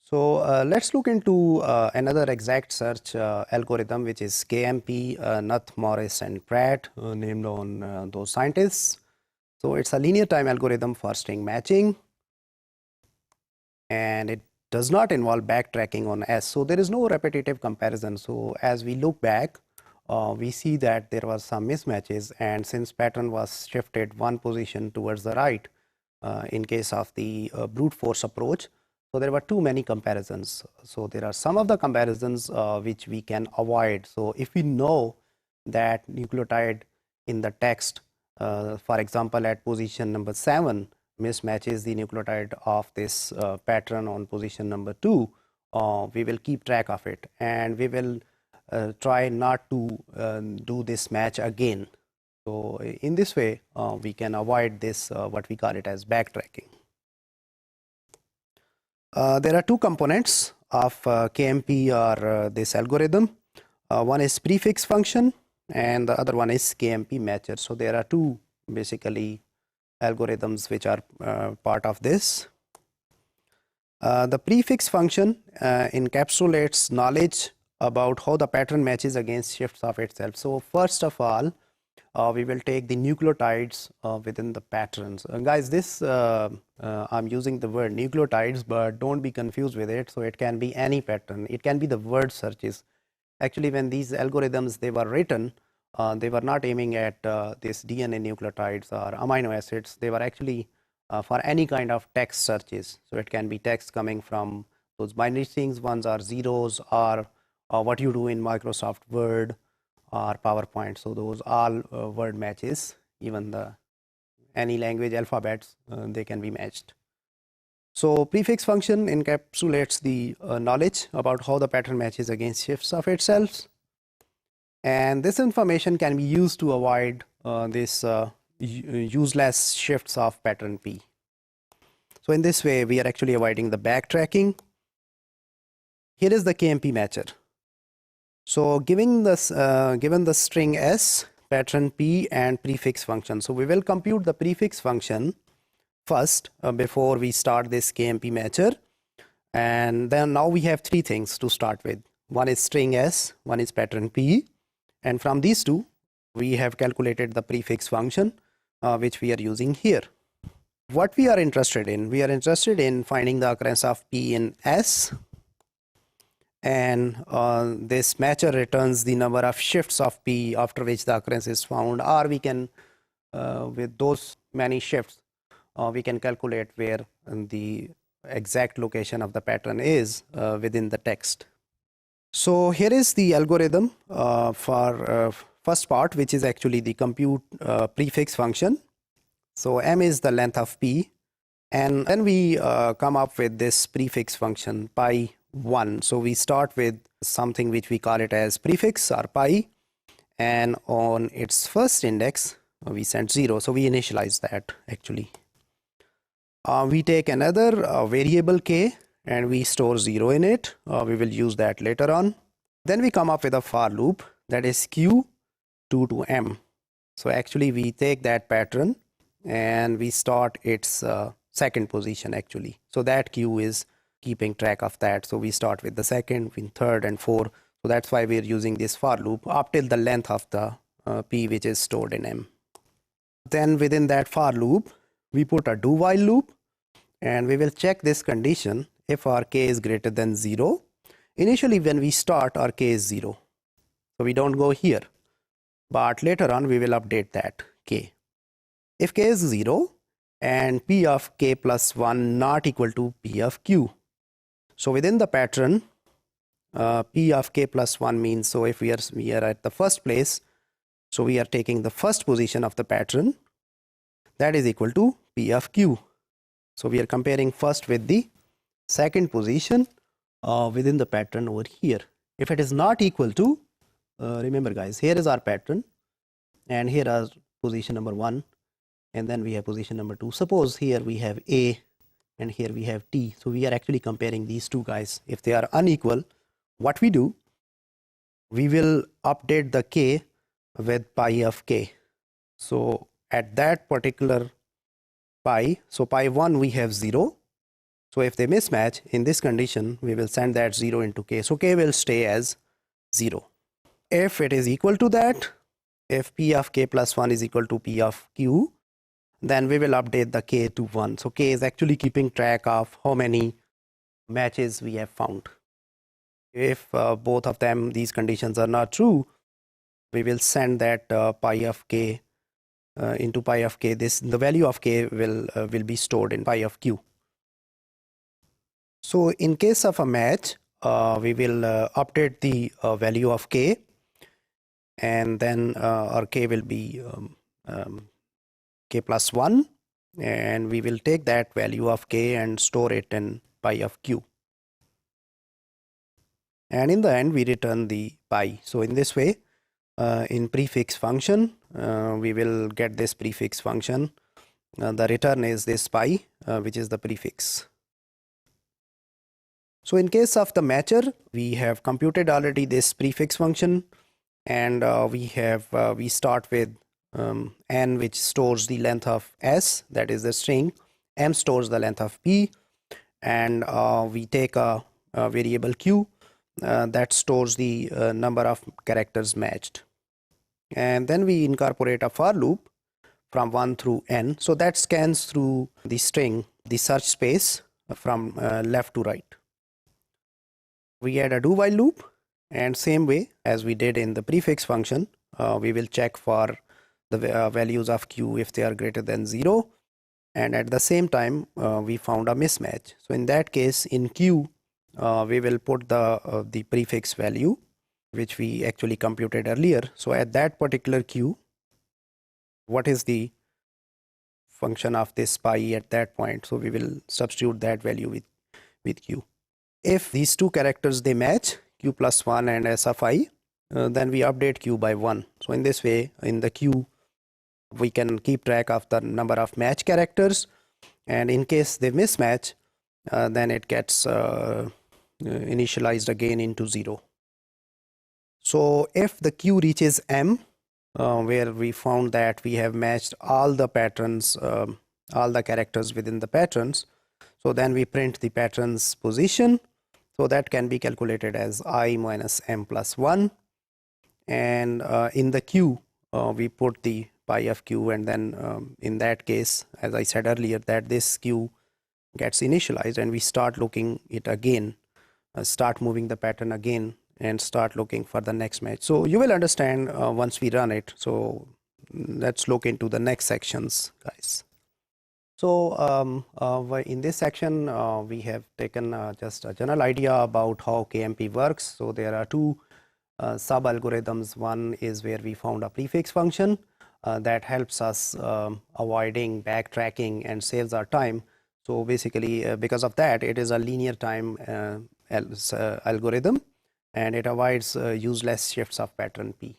So let's look into another exact search algorithm, which is KMP, Nuth, Morris, and Pratt, named on those scientists. So it's a linear time algorithm for string matching, and it does not involve backtracking on S. So there is no repetitive comparison. So as we look back, we see that there was some mismatches, and since pattern was shifted one position towards the right in case of the brute force approach, so there were too many comparisons. So there are some of the comparisons which we can avoid. So if we know that nucleotide in the text, for example, at position number 7 mismatches the nucleotide of this pattern on position number 2, we will keep track of it, and we will try not to do this match again. So in this way, we can avoid this, what we call it as backtracking. There are two components of KMP or this algorithm. One is prefix function and the other one is KMP Matcher. So there are two basically algorithms which are part of this. The prefix function encapsulates knowledge about how the pattern matches against shifts of itself. So first of all, we will take the nucleotides within the patterns. Guys, this I'm using the word nucleotides, but don't be confused with it. So it can be any pattern. It can be the word searches. Actually, when these algorithms they were written, they were not aiming at this DNA nucleotides or amino acids. They were actually for any kind of text searches. So it can be text coming from those binary strings, ones are zeros, or what you do in Microsoft Word or PowerPoint. So those all word matches, even the any language alphabets, they can be matched. So prefix function encapsulates the knowledge about how the pattern matches against shifts of itself, and this information can be used to avoid this useless shifts of pattern P. So in this way, we are actually avoiding the backtracking. Here is the KMP matcher. So given the string S, pattern P, and prefix function, so we will compute the prefix function first before we start this KMP matcher. And then now we have three things to start with. One is string S, one is pattern P, and from these two we have calculated the prefix function which we are using here. What we are interested in finding the occurrence of P in S, and this matcher returns the number of shifts of P after which the occurrence is found, or we can with those many shifts we can calculate where the exact location of the pattern is within the text. So here is the algorithm for first part, which is actually the compute prefix function. So M is the length of P, and then we come up with this prefix function pi 1. So we start with something which we call it as prefix or pi, and on its first index we send 0. So we initialize that actually. We take another variable k and we store 0 in it. We will use that later on. Then we come up with a for loop that is q 2 to m. So actually we take that pattern and we start its second position actually. So that q is keeping track of that. So we start with the second, with third, and fourth. So that's why we're using this for loop up till the length of the p which is stored in m. Then within that for loop we put a do while loop, and we will check this condition if our k is greater than 0. Initially when we start, our k is 0, so we don't go here, but later on we will update that k. If k is 0 and p of k plus 1 not equal to p of q, so within the pattern p of k plus 1 means, so if we are at the first place, so we are taking the first position of the pattern, that is equal to p of q. So we are comparing first with the second position within the pattern over here. If it is not equal to, remember guys, here is our pattern and here is position number 1, and then we have position number 2. Suppose here we have A and here we have T. So we are actually comparing these two guys. If they are unequal, what we do, we will update the k with pi of k. So at that particular pi, so pi 1 we have 0, So if they mismatch, in this condition, we will send that 0 into k. So k will stay as 0. If it is equal to that, if p of k plus 1 is equal to p of q, then we will update the k to 1. So k is actually keeping track of how many matches we have found. If both of them, these conditions are not true, we will send that pi of k into pi of k. The value of k will be stored in pi of q. So in case of a match, we will update the value of k, and then our k will be k plus 1, and we will take that value of k and store it in pi of q. And in the end, we return the pi. So in this way, in prefix function, we will get this prefix function. The return is this pi, which is the prefix. So in case of the matcher, we have computed already this prefix function, and we start with n, which stores the length of s, that is the string. M stores the length of p, and we take a variable q that stores the number of characters matched. And then we incorporate a for loop from 1 through n. So that scans through the string, the search space from left to right. We add a do while loop, and same way as we did in the prefix function, we will check for the values of q if they are greater than 0, and at the same time we found a mismatch. So in that case, in q we will put the prefix value which we actually computed earlier. So at that particular q, what is the function of this pi at that point? So we will substitute that value with q. If these two characters they match, q plus 1 and s of I, then we update q by 1. So in this way, in the q, we can keep track of the number of match characters, and in case they mismatch, then it gets initialized again into 0. So if the q reaches m, where we found that we have matched all the patterns, all the characters within the patterns, so then we print the pattern's position. So that can be calculated as I minus m plus 1. And in the q, we put the pi of q, and then in that case, as I said earlier, that this q gets initialized, and we start looking it again, start moving the pattern again, and start looking for the next match. So you will understand once we run it. So let's look into the next sections, guys. So in this section, we have taken just a general idea about how KMP works. So there are two sub-algorithms. One is where we found a prefix function that helps us avoiding backtracking and saves our time. So basically, because of that, it is a linear time algorithm, and it avoids useless shifts of pattern P.